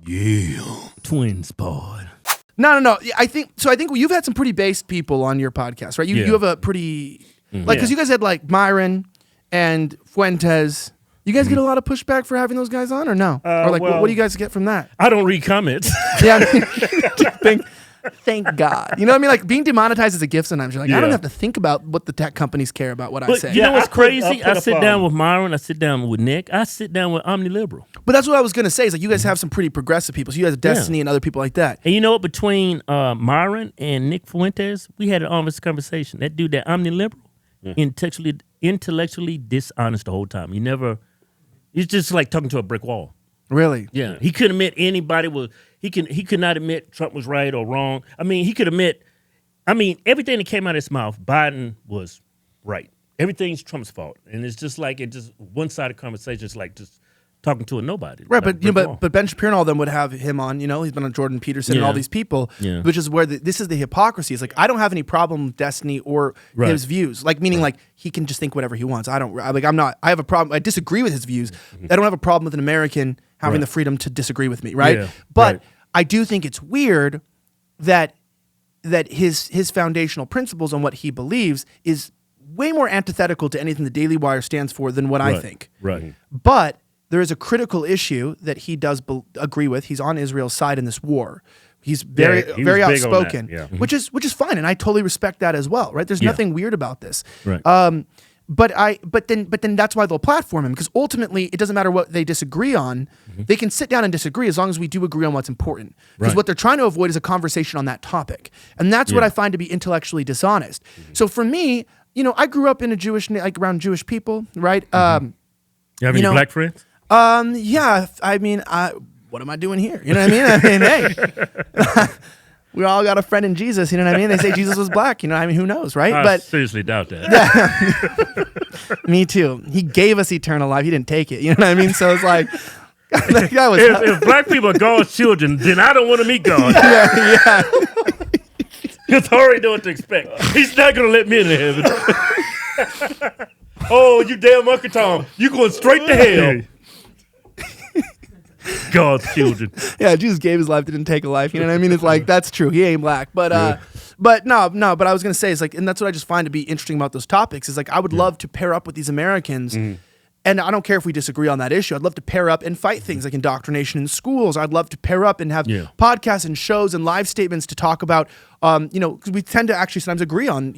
Yeah. Twins pod. No. I think you've had some pretty based people on your podcast, right? You have a pretty because you guys had like Myron and Fuentes. You guys get a lot of pushback for having those guys on, or no? Or like, what do you guys get from that? I don't read comments. Yeah, I mean, thank God. You know what I mean? Like being demonetized is a gift sometimes. You're like, I don't have to think about what the tech companies care about what I say. You know what's crazy? I sit down with Myron. I sit down with Nick. I sit down with OmniLiberal. But that's what I was going to say. Is like you guys have some pretty progressive people. So you guys have Destiny and other people like that. And you know what? Between Myron and Nick Fuentes, we had an honest conversation. That dude, that OmniLiberal, intellectually dishonest the whole time. He's just like talking to a brick wall. Really? Yeah. He couldn't admit anybody was. He could not admit Trump was right or wrong. I mean, he could admit. I mean, everything that came out of his mouth, Biden was right. Everything's Trump's fault, and it's just like one-sided conversation. It's like just talking to a nobody. Right, but Ben Shapiro and all of them would have him on. You know, he's been on Jordan Peterson and all these people, which is where this is the hypocrisy. It's like I don't have any problem with Destiny or his views. Like meaning like he can just think whatever he wants. I have a problem. I disagree with his views. I don't have a problem with an American having the freedom to disagree with me. Right, but I do think it's weird that his foundational principles on what he believes is way more antithetical to anything the Daily Wire stands for than what I think. Right, but there is a critical issue that he does agree with. He's on Israel's side in this war. He's very outspoken, which is fine, and I totally respect that as well. Right? There's nothing weird about this. Right. But then that's why they'll platform him, because ultimately it doesn't matter what they disagree on. They can sit down and disagree as long as we do agree on what's important. Because what they're trying to avoid is a conversation on that topic, and that's what I find to be intellectually dishonest. So for me, I grew up in a around Jewish people, right? You have any black friends? Yeah. I mean, what am I doing here? You know what I mean? Hey, we all got a friend in Jesus. You know what I mean? They say Jesus was black. You know, I mean, who knows, right? I seriously doubt that. Me too. He gave us eternal life. He didn't take it. You know what I mean? So it's like, if black people are God's children, then I don't want to meet God. Yeah. Because I already know what to expect. He's not going to let me into heaven. Oh, you damn Uncle Tom. You going straight to hell. God's children. Yeah, Jesus gave his life, didn't take a life. You know what I mean? It's like, that's true. He ain't black. But I was going to say, it's like, and that's what I just find to be interesting about those topics is like, I would love to pair up with these Americans. And I don't care if we disagree on that issue. I'd love to pair up and fight things like indoctrination in schools. I'd love to pair up and have podcasts and shows and live statements to talk about, because we tend to actually sometimes agree on,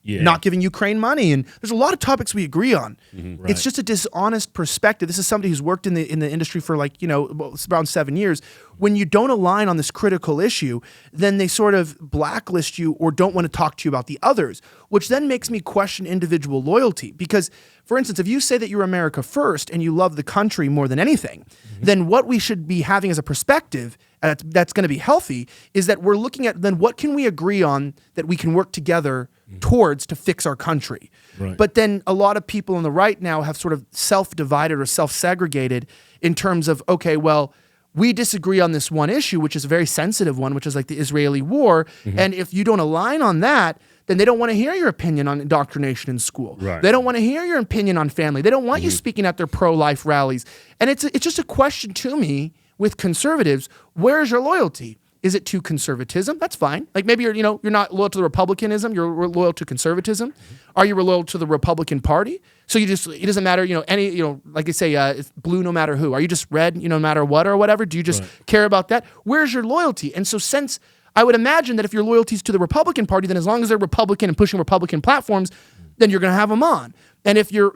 not giving Ukraine money. And there's a lot of topics we agree on. It's just a dishonest perspective. This is somebody who's worked in the industry for it's around 7 years. When you don't align on this critical issue, then they sort of blacklist you or don't want to talk to you about the others, which then makes me question individual loyalty. Because, for instance, if you say that you're America first and you love the country more than anything, then what we should be having as a perspective that's going to be healthy is that we're looking at then what can we agree on that we can work together towards to fix our country. Right. But then a lot of people on the right now have sort of self-divided or self-segregated in terms of, okay, well, we disagree on this one issue, which is a very sensitive one, which is like the Israeli war. And if you don't align on that, then they don't want to hear your opinion on indoctrination in school. Right. They don't want to hear your opinion on family. They don't want you speaking at their pro-life rallies. And it's just a question to me with conservatives, where's your loyalty? Is it to conservatism? That's fine. Like maybe you're not loyal to the Republicanism, you're loyal to conservatism. Are you loyal to the Republican Party? So it doesn't matter, like they say, it's blue no matter who. Are you just red, no matter what or whatever? Do you just care about that? Where's your loyalty? And so since I would imagine that if your loyalty is to the Republican Party, then as long as they're Republican and pushing Republican platforms, then you're going to have them on. And if you're,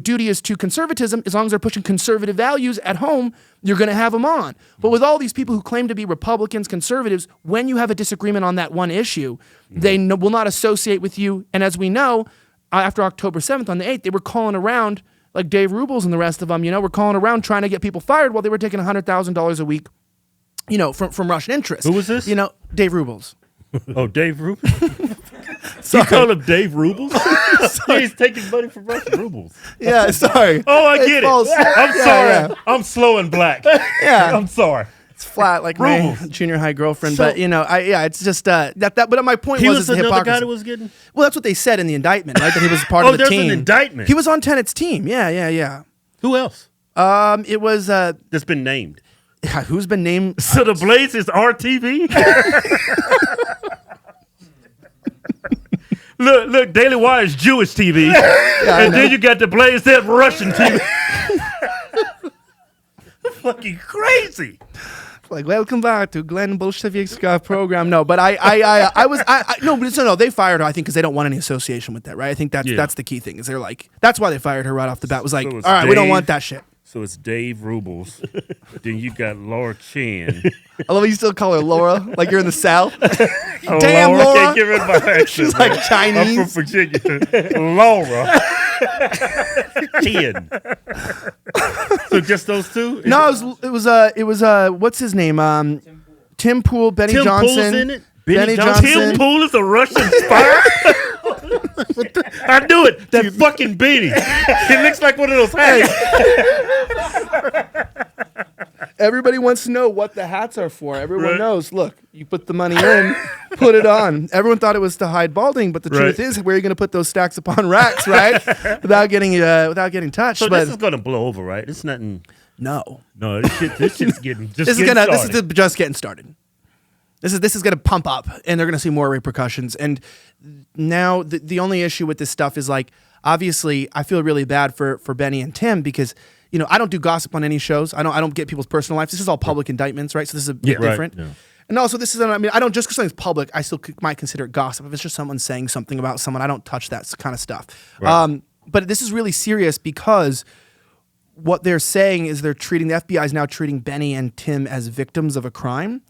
duty is to conservatism, as long as they're pushing conservative values at home, you're going to have them on. But with all these people who claim to be Republicans, conservatives, when you have a disagreement on that one issue, they will not associate with you. And as we know, after October 7th on the 8th, they were calling around, like Dave Rubles and the rest of them, were calling around trying to get people fired while they were taking $100,000 a week, from Russian interests. Who was this? Dave Rubles. Oh, Dave Rubles? You call him Dave Rubles? He's taking money from Russian rubles. Yeah, sorry. Oh, I get it. I'm sorry. Yeah. I'm slow and black. Yeah. I'm sorry. It's flat like Rubles. My junior high girlfriend. So, but, it's just that. But my point was the hypocrisy. Guy that was getting? Well, that's what they said in the indictment, right? That he was part of the team. Oh, there's an indictment. He was on Tenet's team. Yeah. Who else? It was... That's been named. Who's been named? So the Blaze is RTV? Look, Daily Wire is Jewish TV. And then you got the Blaze, that Russian TV. Fucking crazy. Like, welcome back to Glenn Bolshevik's program. No, but no, they fired her, I think, because they don't want any association with that, right? I think that's the key thing, is they're like, that's why they fired her right off the bat. Was like, all right, we don't want that shit. So it's Dave Rubles. Then you got Laura Chan. I love how you still call her Laura, like you're in the South. Damn, Laura. I can't get rid of my accent. She's like Chinese. I'm from Virginia. Laura. Chan. So just those two? No, it was what's his name? Tim Pool, Benny Tim Johnson. Pool's in it? Benny Johnson. Tim Pool is a Russian spy? I knew it. That fucking beanie. It looks like one of those hats. Everybody wants to know what the hats are for. Everyone knows. Look, you put the money in, put it on. Everyone thought it was to hide balding, but the truth is, where are you going to put those stacks upon racks, right? without getting touched. So this is going to blow over, right? It's nothing. No, this shit's getting just. This is just getting started. This is going to pump up, and they're going to see more repercussions. And now the only issue with this stuff is, like, obviously, I feel really bad for Benny and Tim because, you know, I don't do gossip on any shows. I don't get people's personal lives. This is all public indictments, right? So this is a bit different. Yeah. And also, this is, I mean, I don't, just because something's public, I still might consider it gossip. If it's just someone saying something about someone, I don't touch that kind of stuff. Right. But this is really serious because what they're saying is the FBI is now treating Benny and Tim as victims of a crime.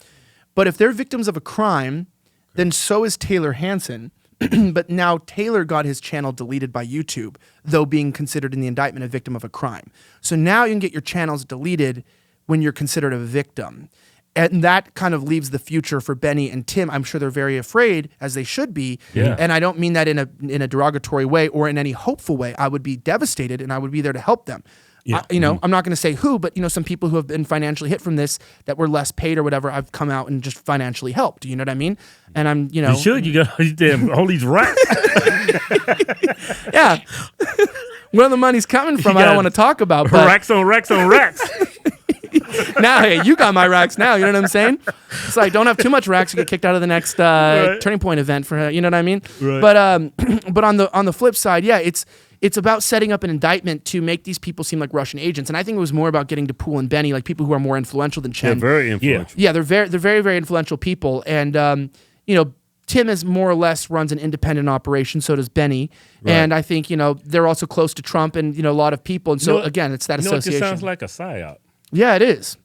But if they're victims of a crime, then so is Taylor Hanson. But now Taylor got his channel deleted by YouTube, though being considered in the indictment a victim of a crime. So now you can get your channels deleted when you're considered a victim. And that kind of leaves the future for Benny and Tim. I'm sure they're very afraid, as they should be. Yeah. And I don't mean that in a derogatory way or in any hopeful way. I would be devastated, and I would be there to help them. Yeah. I'm not going to say who, but, some people who have been financially hit from this that were less paid or whatever, I've come out and just financially helped. You know what I mean? And I'm, You should. You got all these racks. Yeah. Where the money's coming from, I don't want to talk about. But racks on racks on racks. Now, hey, you got my racks now. You know what I'm saying? It's like, don't have too much racks to get kicked out of the next Turning Point event for, you know what I mean? Right. But on the flip side, yeah, it's about setting up an indictment to make these people seem like Russian agents. And I think it was more about getting to Pool and Benny, like people who are more influential than Chen. They're very influential. Yeah, they're very, very influential people. And, Tim is more or less runs an independent operation, so does Benny. Right. And I think, they're also close to Trump and, a lot of people. And so, again, it's that association. It sounds like a psyop. Yeah, it is.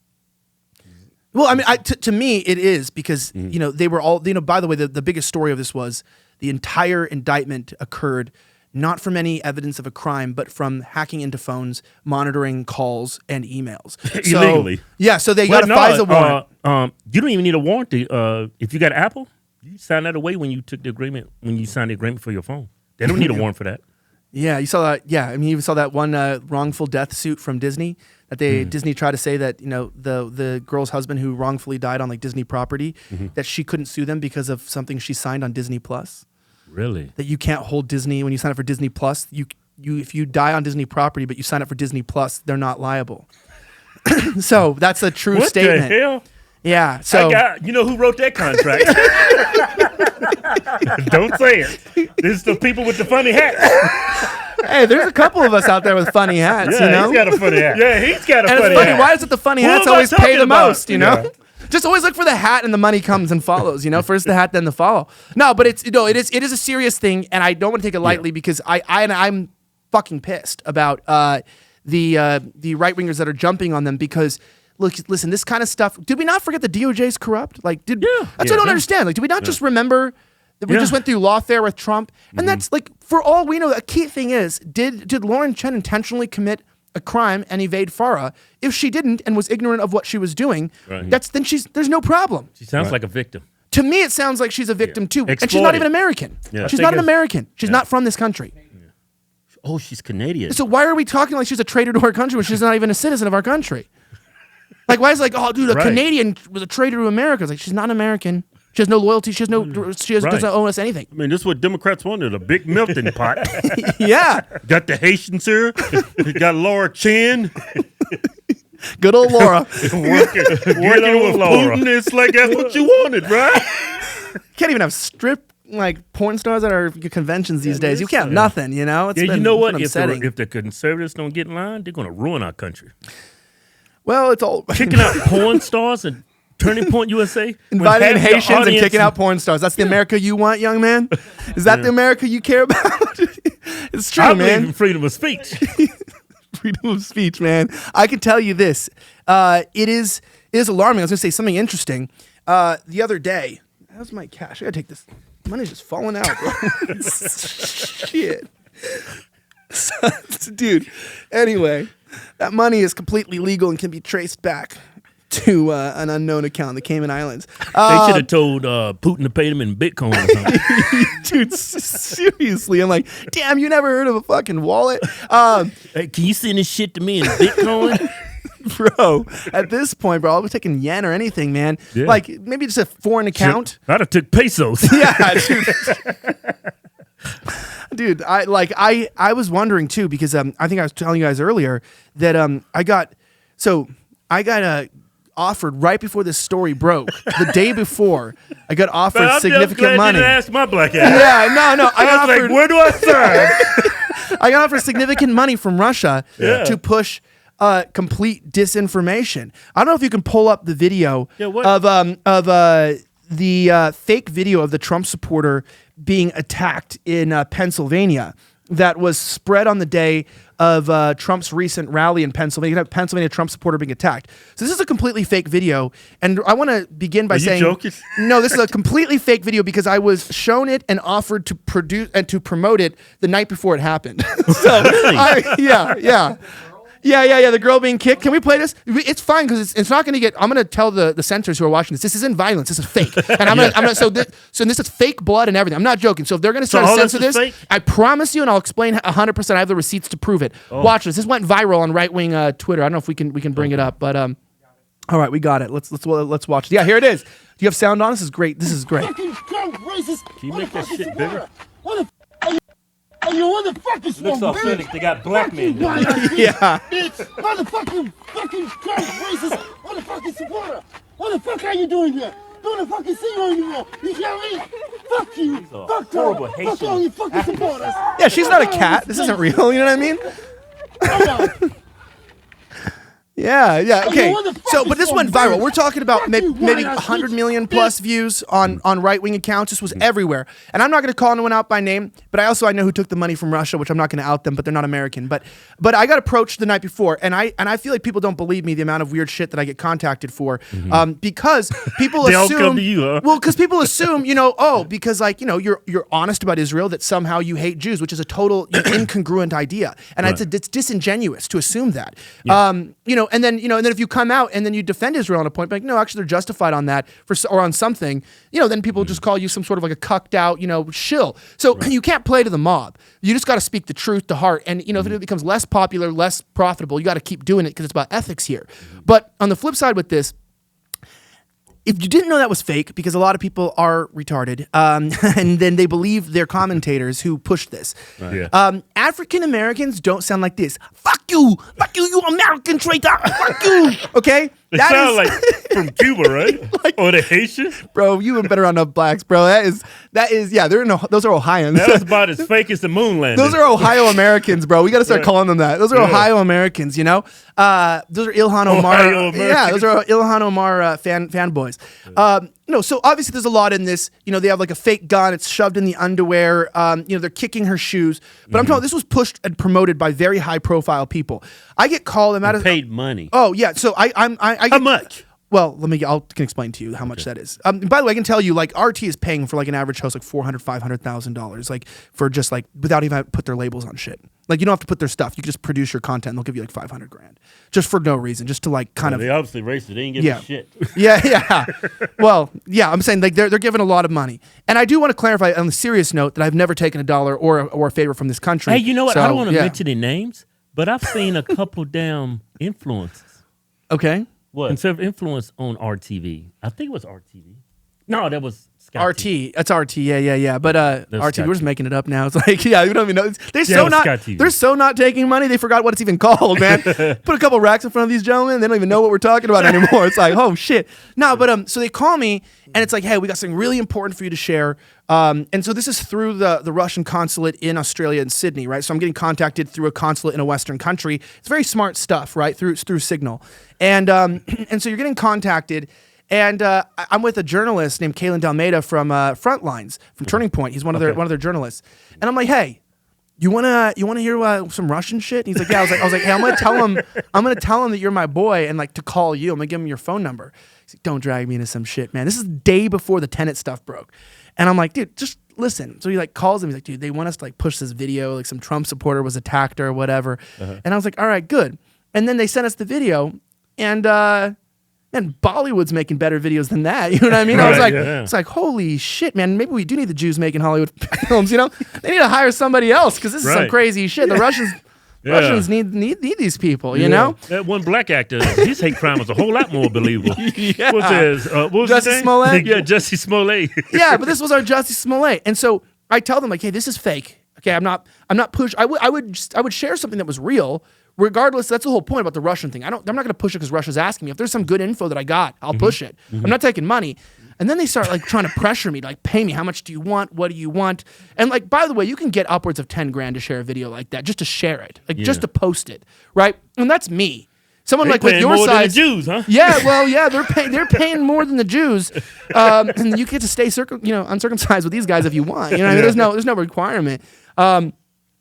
Well, I mean, to me, it is because, they were all, by the way, the biggest story of this was the entire indictment occurred not from any evidence of a crime, but from hacking into phones, monitoring calls, and emails. Illegally. So they got a FISA warrant. You don't even need a warrant. If you got Apple, you signed that away when you took the agreement, when you signed the agreement for your phone. They don't need a warrant for that. Yeah, you saw that. Yeah, I mean, you saw that one wrongful death suit from Disney that Disney tried to say that the girl's husband who wrongfully died on like Disney property, that she couldn't sue them because of something she signed on Disney Plus. Really? That you can't hold Disney when you sign up for Disney Plus. You if you die on Disney property, but you sign up for Disney Plus, they're not liable. So that's a true statement. What the hell? Yeah. So you know who wrote that contract? Don't say it. This is the people with the funny hats. Hey, there's a couple of us out there with funny hats. Yeah, he's got a funny hat. Yeah, he's got a and funny it's funny, hat. why is it the funny hats always pay the most? You know. Just always look for the hat and the money comes and follows, First the hat, then the follow. No, but it is a serious thing, and I don't want to take it lightly because I'm fucking pissed about the right wingers that are jumping on them because listen, this kind of stuff. Did we not forget the DOJ is corrupt? Like, that's what I don't understand. Like, did we not just remember that we just went through lawfare with Trump? And that's like, for all we know, a key thing is, did Lauren Chen intentionally commit a crime and evade FARA? If she didn't and was ignorant of what she was doing, then there's no problem. She sounds like a victim. To me, it sounds like she's a victim too, and she's not even American. She's not an American. She's not from this country. Oh, she's Canadian. So why are we talking like she's a traitor to our country when she's not even a citizen of our country? Like, why is it like, oh, dude, a Canadian was a traitor to America? It's like, she's not American. She has no loyalty. She doesn't owe us anything. I mean, this is what Democrats wanted, a big melting pot. Yeah. Got the Haitians here. Got Laura Chan. Good old Laura. working with Putin. It's like that's what you wanted, right? Can't even have strip like porn stars at our conventions these days. You can't have nothing, you know? Yeah, you know what? If the conservatives don't get in line, they're going to ruin our country. Well, it's all kicking out porn stars and Turning Point USA, inviting Haitians and kicking out porn stars. That's the America you want, young man. Is that the America you care about? It's true, I man. believe in freedom of speech. Freedom of speech, man. I can tell you this. It is alarming. I was going to say something interesting. The other day, how's my cash? I got to take this. Money's just falling out, bro. Shit. Dude, anyway, that money is completely legal and can be traced back to an unknown account in the Cayman Islands. They should have told Putin to pay them in Bitcoin or something. Dude, seriously. I'm like, damn, you never heard of a fucking wallet? Hey, can you send this shit to me in Bitcoin? Bro, at this point, bro, I'll be taking yen or anything, man. Yeah. Like, maybe just a foreign account. I'd have took pesos. Yeah, dude. Dude, I was wondering, too, because I think I was telling you guys earlier that I got offered right before this story broke. The day before, I got offered significant money. You didn't ask my black ass. Yeah, no. I got offered, like, where do I sign? I got offered significant mony from Russia to push complete disinformation. I don't know if you can pull up the video of the fake video of the Trump supporter being attacked in Pennsylvania that was spread on the day of Trump's recent rally in Pennsylvania. You have Pennsylvania Trump supporter being attacked. So this is a completely fake video, and I want to begin by saying, joking? No, this is a completely fake video because I was shown it and offered to produce and to promote it the night before it happened. So, Yeah, the girl being kicked. Can we play this? It's fine because it's not going to get. I'm going to tell the censors who are watching this. This isn't violence. This is fake. And I'm gonna. So this is fake blood and everything. I'm not joking. So if they're going to try to censor this, fake? I promise you, and I'll explain 100%. I have the receipts to prove it. Oh. Watch this. This went viral on right wing Twitter. I don't know if we can bring it up, but all right, we got it. Let's watch. Yeah, here it is. Do you have sound on? This is great. Can you make that shit bigger? What the fuck is looks authentic. They got black men. Yeah. Bitch, motherfucking Trump racist, motherfucking supporter. What the fuck are you doing here? Don't fucking see you anymore. You hear me? Fuck you. Fuck Trump. Fuck all you fucking supporters. Yeah, she's not a cat. This isn't real. You know what I mean? Yeah. Okay. So, but this went viral. We're talking about maybe 100 million plus views on right wing accounts. This was everywhere. And I'm not going to call anyone out by name, but I know who took the money from Russia, which I'm not going to out them, but they're not American. But I got approached the night before, and I feel like people don't believe me the amount of weird shit that I get contacted for, because people they assume all come to you, huh? Well, because people assume because you're honest about Israel, that somehow you hate Jews, which is a total incongruent idea, and it's disingenuous to assume that. Yeah. And then if you come out and then you defend Israel on a point, like, no, actually they're justified on that or on something, then people just call you some sort of like a cucked out, shill. So you can't play to the mob. You just got to speak the truth to heart. And, if it becomes less popular, less profitable, you got to keep doing it because it's about ethics here. But on the flip side with this, if you didn't know that was fake, because a lot of people are retarded, and then they believe their commentators who pushed this. Right. Yeah. African Americans don't sound like this. Fuck you, you American traitor. Fuck you. Okay. They sound like from Cuba, right? Or the Haitian? Bro, you been better on the blacks, bro. That is, yeah, those are Ohioans. That was about as fake as the moon landing. Those are Ohio Americans, bro. We got to start calling them that. Those are Ohio Americans, Those are Ilhan Omar. Yeah, those are Ilhan Omar fanboys. So obviously there's a lot in this. They have like a fake gun. It's shoved in the underwear. They're kicking her shoes. But I'm telling you, this was pushed and promoted by very high profile people. I get called. Paid money. Oh yeah. So I get, how much? Well, I can explain to you how much that is. By the way, I can tell you, like, RT is paying for like an average host like $400,000-$500,000, like for just like without even put their labels on shit. Like, you don't have to put their stuff. You can just produce your content. And they'll give you like $500,000 just for no reason, just to like kind of. They obviously racist. They ain't giving shit. Yeah. Well, yeah. I'm saying like they're giving a lot of money, and I do want to clarify on a serious note that I've never taken a dollar or a favor from this country. Hey, you know what? I don't want to mention their names, but I've seen a couple damn influences. Okay. What? Conservative influence on RTV. I think it was RTV. No, that was RT. That's RT. Yeah. But RT, Scott we're just making it up now. It's like, yeah, we don't even know. They're Scott TV. they're so not taking money. They forgot what it's even called, man. Put a couple racks in front of these gentlemen. They don't even know what we're talking about anymore. It's like, oh shit. No, but so they call me and it's like, hey, we got something really important for you to share. And so this is through the Russian consulate in Australia in Sydney, right? So I'm getting contacted through a consulate in a Western country. It's very smart stuff, right? Through Signal. And so you're getting contacted. And I'm with a journalist named Kalen Dalmeda from Frontlines, from Turning Point. He's one of their journalists. And I'm like, hey, you wanna hear some Russian shit? And he's like, yeah. I was like, hey, I'm gonna tell him that you're my boy and like to call you. I'm gonna give him your phone number. He's like, don't drag me into some shit, man. This is the day before the Tenet stuff broke. And I'm like, dude, just listen. So he like calls him. He's like, dude, they want us to like push this video. Like some Trump supporter was attacked or whatever. And I was like, all right, good. And then they sent us the video, and Bollywood's making better videos than that. You know what I mean? I was like, it's like, holy shit, man. Maybe we do need the Jews making Hollywood films. You know, they need to hire somebody else because this is some crazy shit. The Russians need these people. You know, that one black actor, his hate crime was a whole lot more believable. What was Jussie Smollett? Yeah, Jussie Smollett. Yeah, but this was our Jussie Smollett, and so I tell them like, hey, this is fake. Okay, I'm not push. I would share something that was real. Regardless, that's the whole point about the Russian thing. I'm not going to push it because Russia's asking me. If there's some good info that I got, I'll push it. I'm not taking money. And then they start like trying to pressure me to like pay me. How much do you want? What do you want? And like, by the way, you can get upwards of 10 grand to share a video like that, just to share it, like just to post it, right? And that's me. Someone like with your more size, than the Jews, huh? Yeah, well, yeah, they're paying more than the Jews, and you get to stay uncircumcised with these guys if you want. You know, what I mean? There's no requirement.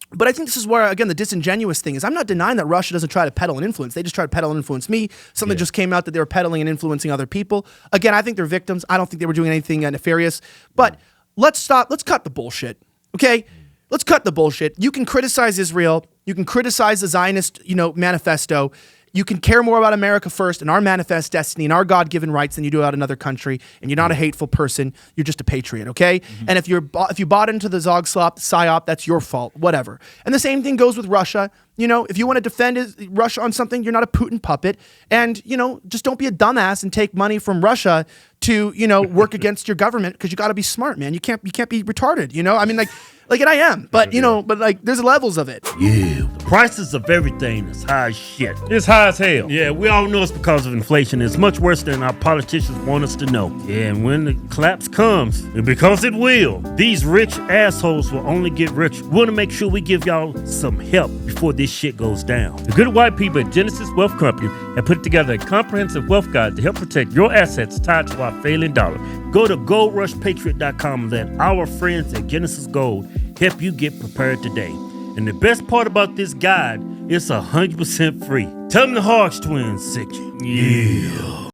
But I think this is where, again, the disingenuous thing is. I'm not denying that Russia doesn't try to peddle and influence. They just try to peddle and influence me. Something just came out that they were peddling and influencing other people. Again, I think they're victims. I don't think they were doing anything nefarious. But let's stop. Let's cut the bullshit, okay? Let's cut the bullshit. You can criticize Israel. You can criticize the Zionist, manifesto. You can care more about America first and our manifest destiny and our God-given rights than you do about another country. And you're not a hateful person. You're just a patriot, okay? And if you bought into the Zogslop, the PSYOP, that's your fault, whatever. And the same thing goes with Russia. If you want to defend Russia on something, you're not a Putin puppet. And, just don't be a dumbass and take money from Russia to, work against your government because you got to be smart, man. You can't be retarded, I mean, and I am, but there's levels of it. Yeah, the prices of everything is high as shit. It's high as hell. Yeah, we all know it's because of inflation. It's much worse than our politicians want us to know. Yeah, and when the collapse comes, and because it will, these rich assholes will only get rich. We want to make sure we give y'all some help before this shit goes down. The good white people at Genesis Wealth Company have put together a comprehensive wealth guide to help protect your assets tied to our failing dollar. Go to goldrushpatriot.com and let our friends at Genesis Gold help you get prepared today. And the best part about this guide, it's 100% free. Tell them the Hodgetwins sent you. Yeah.